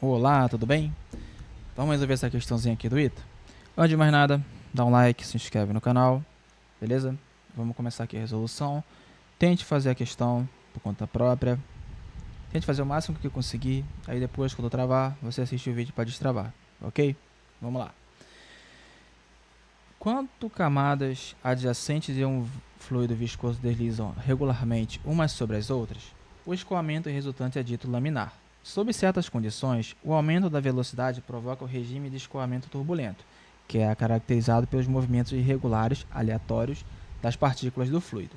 Olá, tudo bem? Vamos resolver essa questãozinha aqui do ITA? Antes de mais nada, dá um like, se inscreve no canal, beleza? Vamos começar aqui a resolução. Tente fazer a questão por conta própria. Tente fazer o máximo que conseguir. Aí depois, quando travar, você assiste o vídeo para destravar, ok? Vamos lá. Quanto camadas adjacentes de um fluido viscoso deslizam regularmente umas sobre as outras, o escoamento resultante é dito laminar. Sob certas condições, o aumento da velocidade provoca o regime de escoamento turbulento, que é caracterizado pelos movimentos irregulares, aleatórios, das partículas do fluido.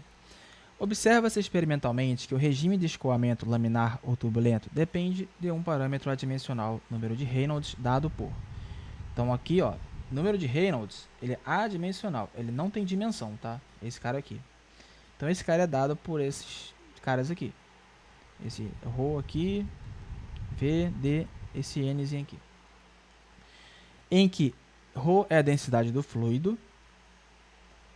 Observa-se experimentalmente que o regime de escoamento laminar ou turbulento depende de um parâmetro adimensional, número de Reynolds, dado por. Então aqui, ó, número de Reynolds, ele é adimensional, ele não tem dimensão, tá? Esse cara aqui. Então esse cara é dado por esses caras aqui. Esse ρ aqui, V, D, esse Nzinho aqui. Em que ρ é a densidade do fluido,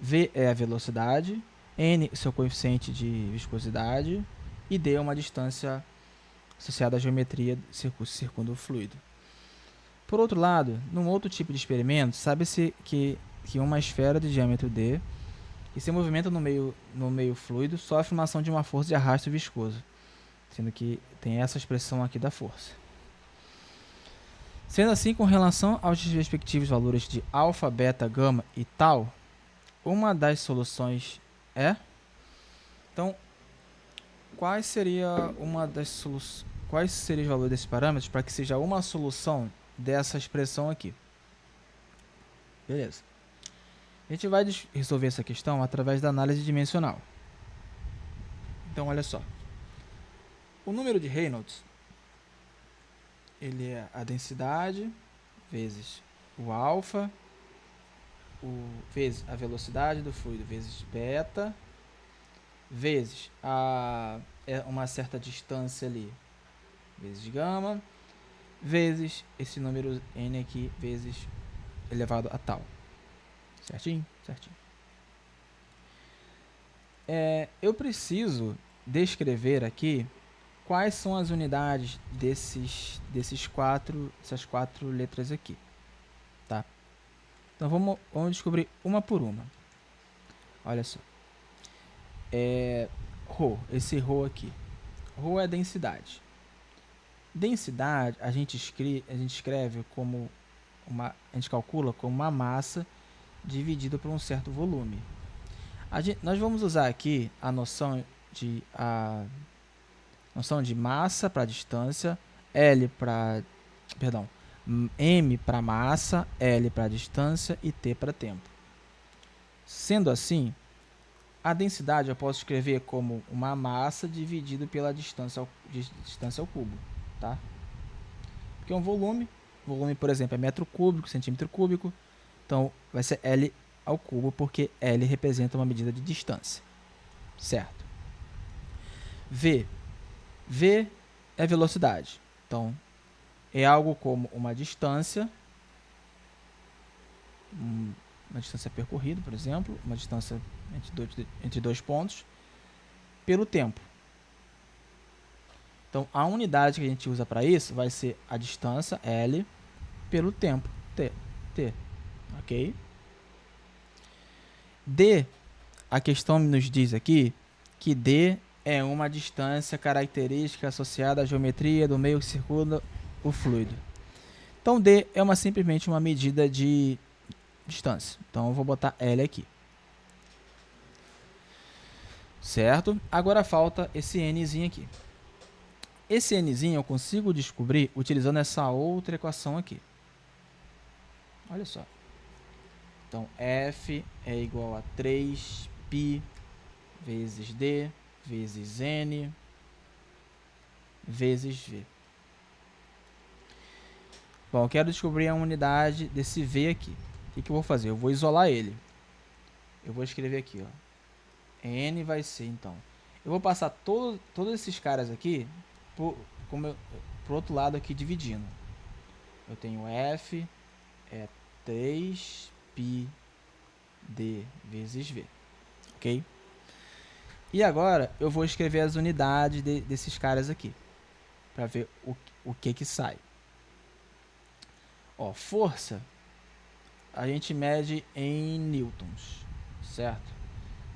V é a velocidade, N seu coeficiente de viscosidade e D é uma distância associada à geometria circunda o fluido. Por outro lado, num outro tipo de experimento, sabe-se que uma esfera de diâmetro d e seu movimento no meio fluido sofre uma ação de uma força de arrasto viscoso, sendo que tem essa expressão aqui da força. Sendo assim, com relação aos respectivos valores de alfa, beta, gama e tal, uma das soluções é... Então, quais seriam os valores desses parâmetros para que seja uma solução dessa expressão aqui? Beleza. A gente vai resolver essa questão através da análise dimensional. Então, olha só. O número de Reynolds, ele é a densidade vezes o alfa, vezes a velocidade do fluido, vezes beta, vezes uma certa distância ali, vezes gama, vezes esse número n aqui, vezes elevado a tal. Certinho? Certinho. Eu preciso descrever aqui quais são as unidades dessas quatro letras aqui, tá? Então vamos descobrir uma por uma. Olha só. Rho, esse Rho aqui. Rho é densidade. Densidade a gente escreve como a gente calcula como uma massa dividida por um certo volume. Nós vamos usar aqui a noção de massa para distância, M para massa, L para distância e T para tempo. Sendo assim, a densidade eu posso escrever como uma massa dividido pela distância ao cubo, tá? Porque um volume, por exemplo, é metro cúbico, centímetro cúbico, então vai ser L ao cubo, porque L representa uma medida de distância, certo? V é velocidade, então é algo como uma distância percorrida, por exemplo, uma distância entre dois pontos, pelo tempo. Então, a unidade que a gente usa para isso vai ser a distância, L, pelo tempo, T. Ok? D, a questão nos diz aqui que D é uma distância característica associada à geometria do meio que circunda o fluido. Então, D é simplesmente uma medida de distância. Então, eu vou botar L aqui. Certo? Agora falta esse Nzinho aqui. Esse Nzinho eu consigo descobrir utilizando essa outra equação aqui. Olha só. Então, F é igual a 3π vezes D vezes N vezes V. Bom, eu quero descobrir a unidade desse V aqui. O que eu vou fazer? Eu vou isolar ele. Eu vou escrever aqui, ó. N vai ser, então... Eu vou passar todos esses caras aqui pro outro lado aqui, dividindo. Eu tenho F é 3π D vezes V. Ok? E agora eu vou escrever as unidades desses caras aqui, para ver o que sai. Ó, força a gente mede em newtons, certo?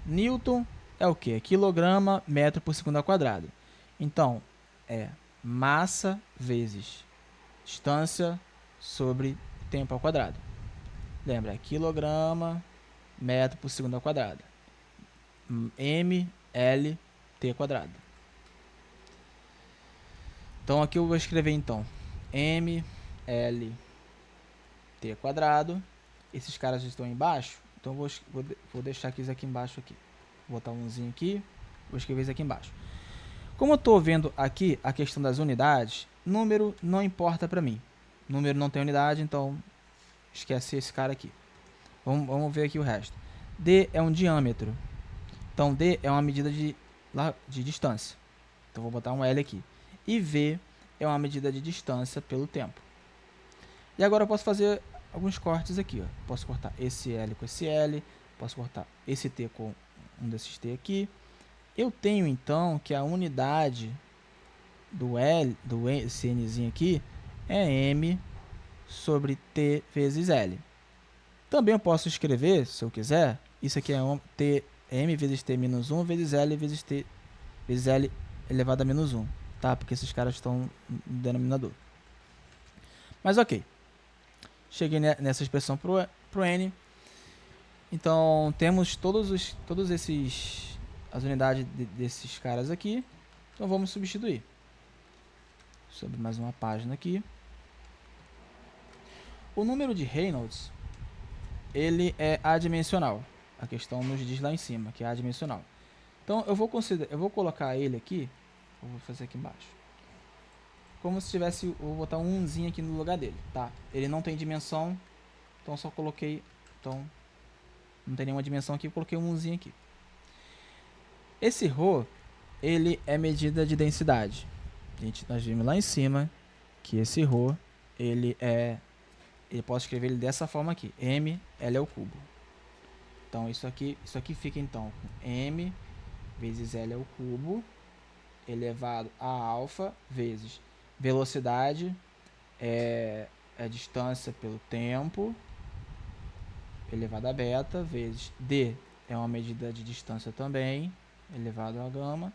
Newton é o que? Quilograma metro por segundo ao quadrado. Então, é massa vezes distância sobre tempo ao quadrado. Lembra, quilograma metro por segundo ao quadrado. ml t quadrado. Então aqui eu vou escrever então ml t quadrado. Esses caras estão embaixo, então vou deixar isso aqui embaixo aqui. Vou botar umzinho aqui, vou escrever isso aqui embaixo. Como eu estou vendo aqui a questão das unidades, número não importa para mim. Número não tem unidade, então esquece esse cara aqui. Vamos ver aqui o resto. D é um diâmetro. Então D é uma medida de distância. Então vou botar um L aqui. E V é uma medida de distância pelo tempo. E agora eu posso fazer alguns cortes aqui. Ó. Posso cortar esse L com esse L. Posso cortar esse T com um desses T aqui. Eu tenho então que a unidade do L, esse Nzinho aqui, é M sobre T vezes L. Também eu posso escrever, se eu quiser, isso aqui é T, M vezes T menos 1 vezes L vezes T vezes L elevado a menos 1. Tá? Porque esses caras estão no denominador. Mas ok. Cheguei nessa expressão pro N. Então, temos todos esses... as unidades desses caras aqui. Então, vamos substituir. Sobre mais uma página aqui. O número de Reynolds, ele é adimensional. A questão nos diz lá em cima, que é adimensional. Então, eu vou colocar ele aqui. Eu vou fazer aqui embaixo. Como se tivesse... eu vou botar um umzinho aqui no lugar dele, tá? Ele não tem dimensão, então só coloquei... então, não tem nenhuma dimensão aqui, eu coloquei um umzinho aqui. Esse ρ, ele é medida de densidade. Nós vimos lá em cima que esse ρ, ele posso escrever ele dessa forma aqui. M, L ao cubo. Então, isso aqui fica então com M vezes L ao cubo elevado a alfa vezes velocidade é a distância pelo tempo elevado a beta vezes D é uma medida de distância também elevado a gama.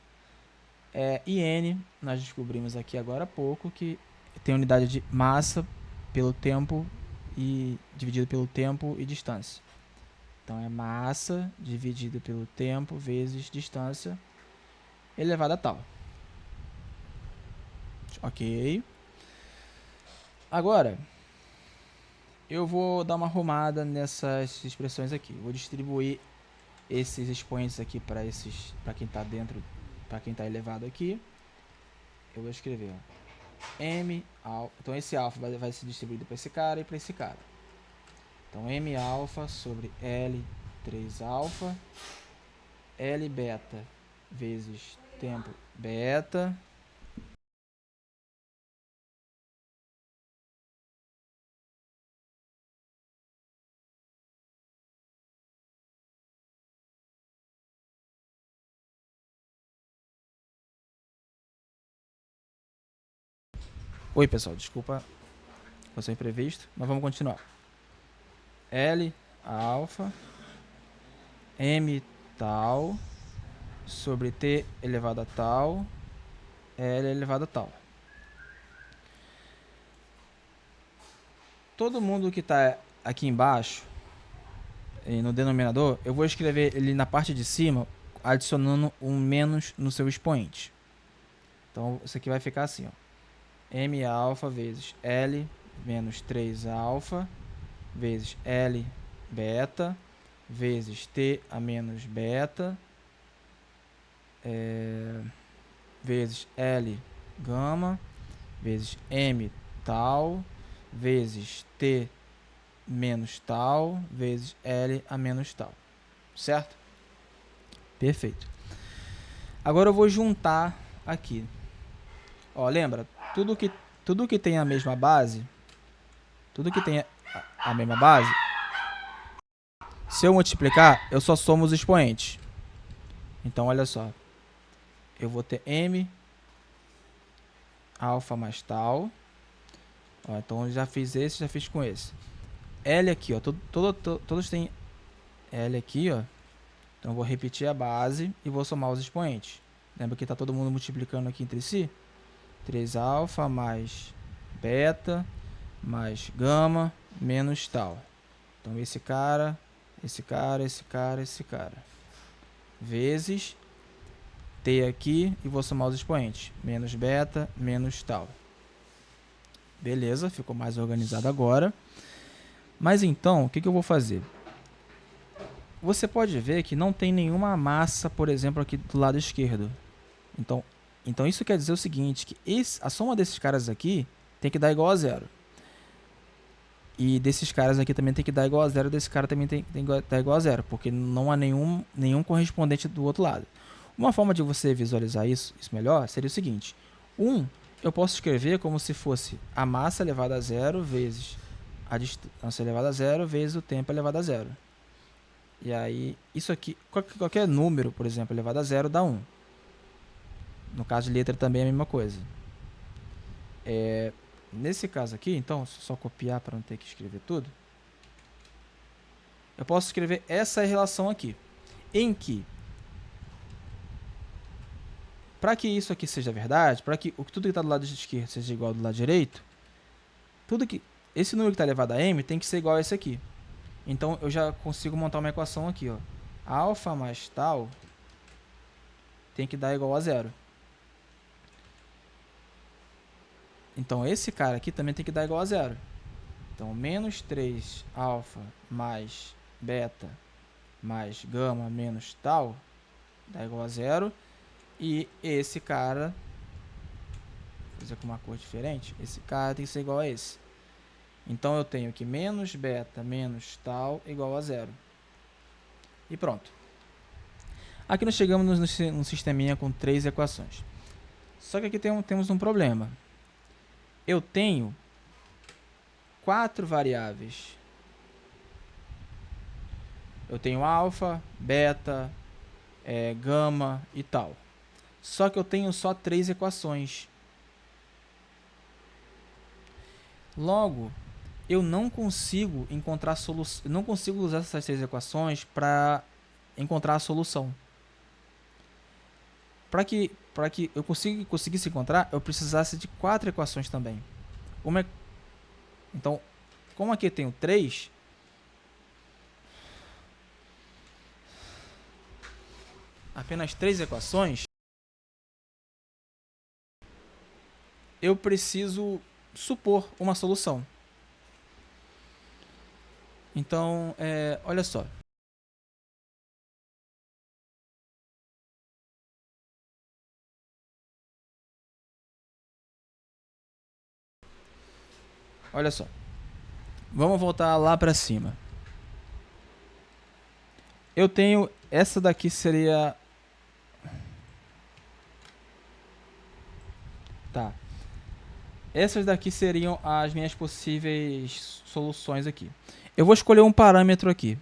E N, nós descobrimos aqui agora há pouco que tem unidade de massa pelo tempo e dividido pelo tempo e distância. Então é massa dividido pelo tempo vezes distância elevado a tal. Ok. Agora eu vou dar uma arrumada nessas expressões aqui. Vou distribuir esses expoentes aqui para quem está dentro, para quem está elevado aqui. Eu vou escrever ó, M alfa. Então esse alfa vai ser distribuído para esse cara e para esse cara. Então M alfa sobre L 3 alfa L beta vezes tempo beta Oi pessoal, desculpa, foi imprevisto, mas vamos continuar. L alfa M tal sobre T elevado a tal L elevado a tal. Todo mundo que está aqui embaixo, no denominador, eu vou escrever ele na parte de cima, adicionando um menos no seu expoente. Então, isso aqui vai ficar assim, ó. M alfa vezes L menos 3 alfa vezes L beta vezes T a menos beta vezes L gama vezes M tal vezes T menos tal vezes L a menos tal. Certo? Perfeito. Agora eu vou juntar aqui. Ó, lembra? Tudo que tem a mesma base, se eu multiplicar, eu só somo os expoentes. Então, olha só. Eu vou ter M alfa mais tal Ó, então eu já fiz esse, já fiz com esse. L aqui, ó. Todos têm L aqui, ó. Então eu vou repetir a base e vou somar os expoentes. Lembra que está todo mundo multiplicando aqui entre si? 3 alfa mais beta mais gama menos tal. Então esse cara, esse cara, esse cara, esse cara. Vezes T aqui e vou somar os expoentes. Menos beta menos tal. Beleza, ficou mais organizado agora. Mas então, o que eu vou fazer? Você pode ver que não tem nenhuma massa, por exemplo, aqui do lado esquerdo. Então isso quer dizer o seguinte, que a soma desses caras aqui tem que dar igual a zero. E desses caras aqui também tem que dar igual a zero, desse cara também tem que dar igual a zero, porque não há nenhum correspondente do outro lado. Uma forma de você visualizar isso melhor seria o seguinte. Eu posso escrever como se fosse a massa elevada a zero vezes a distância elevada a zero vezes o tempo elevado a zero. E aí, isso aqui, qualquer número, por exemplo, elevado a zero dá 1. No caso de letra também é a mesma coisa. Nesse caso aqui, então, só copiar para não ter que escrever tudo. Eu posso escrever essa relação aqui, em que, para que isso aqui seja verdade, para que tudo que está do lado esquerdo seja igual ao do lado direito, esse número que está elevado a m tem que ser igual a esse aqui. Então, eu já consigo montar uma equação aqui, ó. Alfa mais tal tem que dar igual a zero. Então, esse cara aqui também tem que dar igual a zero. Então, menos 3 alfa mais beta mais gama menos tal dá igual a zero. E esse cara, vou fazer com uma cor diferente, esse cara tem que ser igual a esse. Então, eu tenho que menos beta menos tal igual a zero. E pronto. Aqui nós chegamos num sisteminha com 3 equações. Só que aqui temos um problema. Eu tenho 4 variáveis. Eu tenho alfa, beta, gama e tal. Só que eu tenho só 3 equações. Logo, eu não consigo encontrar solução. Não consigo usar essas 3 equações para encontrar a solução. Para que eu conseguisse encontrar, eu precisasse de 4 equações também. Então, como aqui eu tenho 3, apenas 3 equações, eu preciso supor uma solução. Então, olha só. Olha só. Vamos voltar lá para cima. Eu tenho... Essa daqui seria... Tá. Essas daqui seriam as minhas possíveis soluções aqui. Eu vou escolher um parâmetro aqui.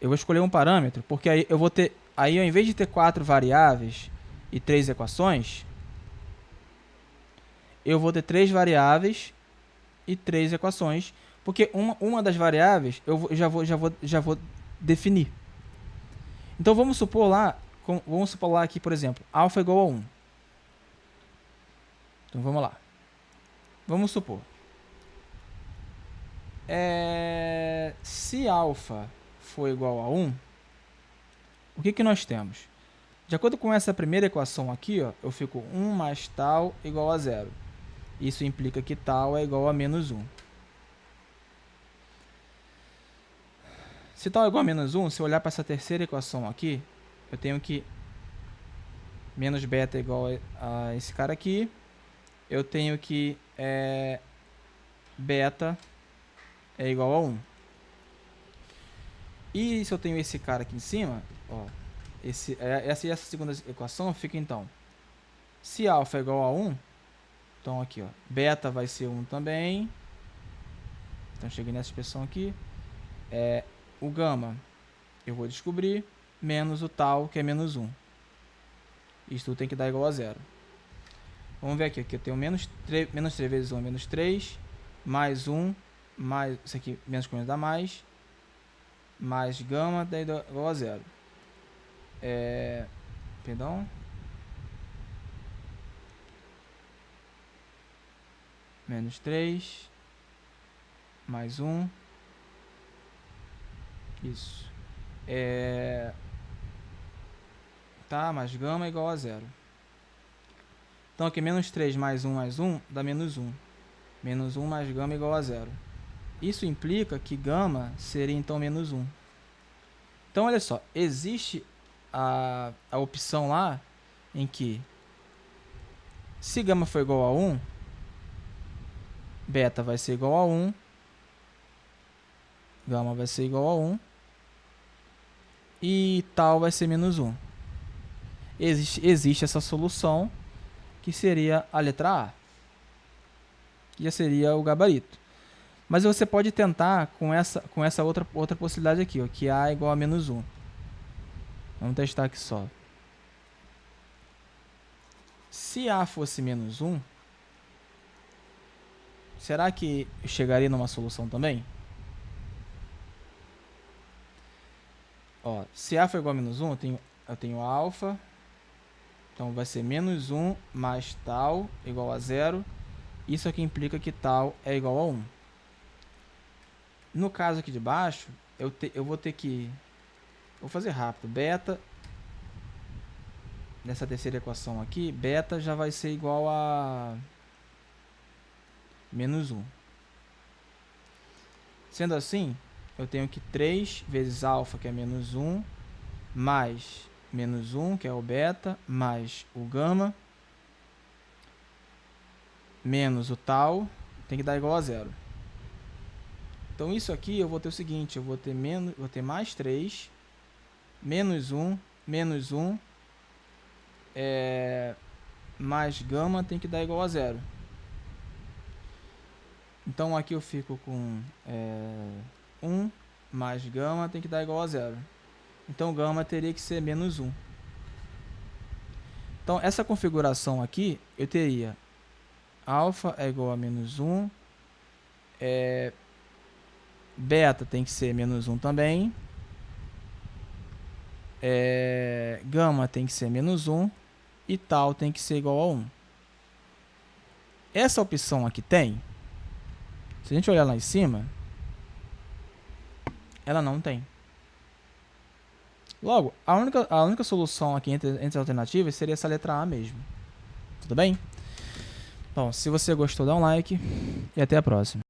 Eu vou escolher um parâmetro, porque aí eu vou ter... Aí, ao invés de ter 4 variáveis e 3 equações, eu vou ter 3 variáveis e 3 equações, porque uma das variáveis eu já vou definir. Então vamos supor lá aqui, por exemplo, alfa igual a 1. Então vamos lá. Vamos supor. Se alfa for igual a 1, o que nós temos? De acordo com essa primeira equação aqui, ó, eu fico 1 mais tal igual a 0. Isso implica que tal é igual a menos 1. Se tal é igual a menos 1, se eu olhar para essa terceira equação aqui, eu tenho que menos beta é igual a esse cara aqui. Eu tenho que beta é igual a 1. E se eu tenho esse cara aqui em cima, ó, essa segunda equação fica então, se alfa é igual a 1, então aqui, ó, beta vai ser 1 também. Então cheguei nessa expressão aqui. O gama eu vou descobrir, menos o tal, que é menos 1. Isso tudo tem que dar igual a 0. Vamos ver aqui, eu tenho menos 3 vezes 1 é menos 3. mais 1, mais isso aqui, menos com menos dá mais gama dá igual a 0. Perdão. Menos 3, mais 1, isso. Tá, mais gama é igual a 0. Então aqui menos 3 mais 1 dá menos 1. Menos 1 mais gama é igual a 0. Isso implica que gama seria então menos 1. Então olha só, existe a opção lá em que se gama for igual a 1, beta vai ser igual a 1, gama vai ser igual a 1 e tal vai ser menos 1. Existe essa solução que seria a letra A, que já seria o gabarito. Mas você pode tentar com essa outra possibilidade aqui, ó, que A é igual a menos 1. Vamos testar aqui só. Se A fosse menos 1, será que eu chegaria numa solução também? Ó, se A for igual a menos 1, eu tenho alfa. Então vai ser menos 1 mais tal igual a 0. Isso aqui implica que tal é igual a 1. No caso aqui de baixo, eu vou ter que... Vou fazer rápido. Beta, nessa terceira equação aqui, beta já vai ser igual a menos 1. Sendo assim, eu tenho que 3 vezes alfa, que é menos 1, mais menos 1, que é o beta, mais o gama, menos o tal, tem que dar igual a 0. Então isso aqui eu vou ter o seguinte, eu vou ter mais 3, menos 1, mais gama tem que dar igual a 0. Então aqui eu fico com 1 mais gama tem que dar igual a 0. Então gama teria que ser menos 1. Então essa configuração aqui eu teria alfa é igual a menos 1, beta tem que ser menos 1 também, gama tem que ser menos 1 e tal tem que ser igual a 1. Essa opção aqui tem, se a gente olhar lá em cima, ela não tem. Logo, a única solução aqui entre as alternativas seria essa letra A mesmo. Tudo bem? Bom, se você gostou, dá um like e até a próxima.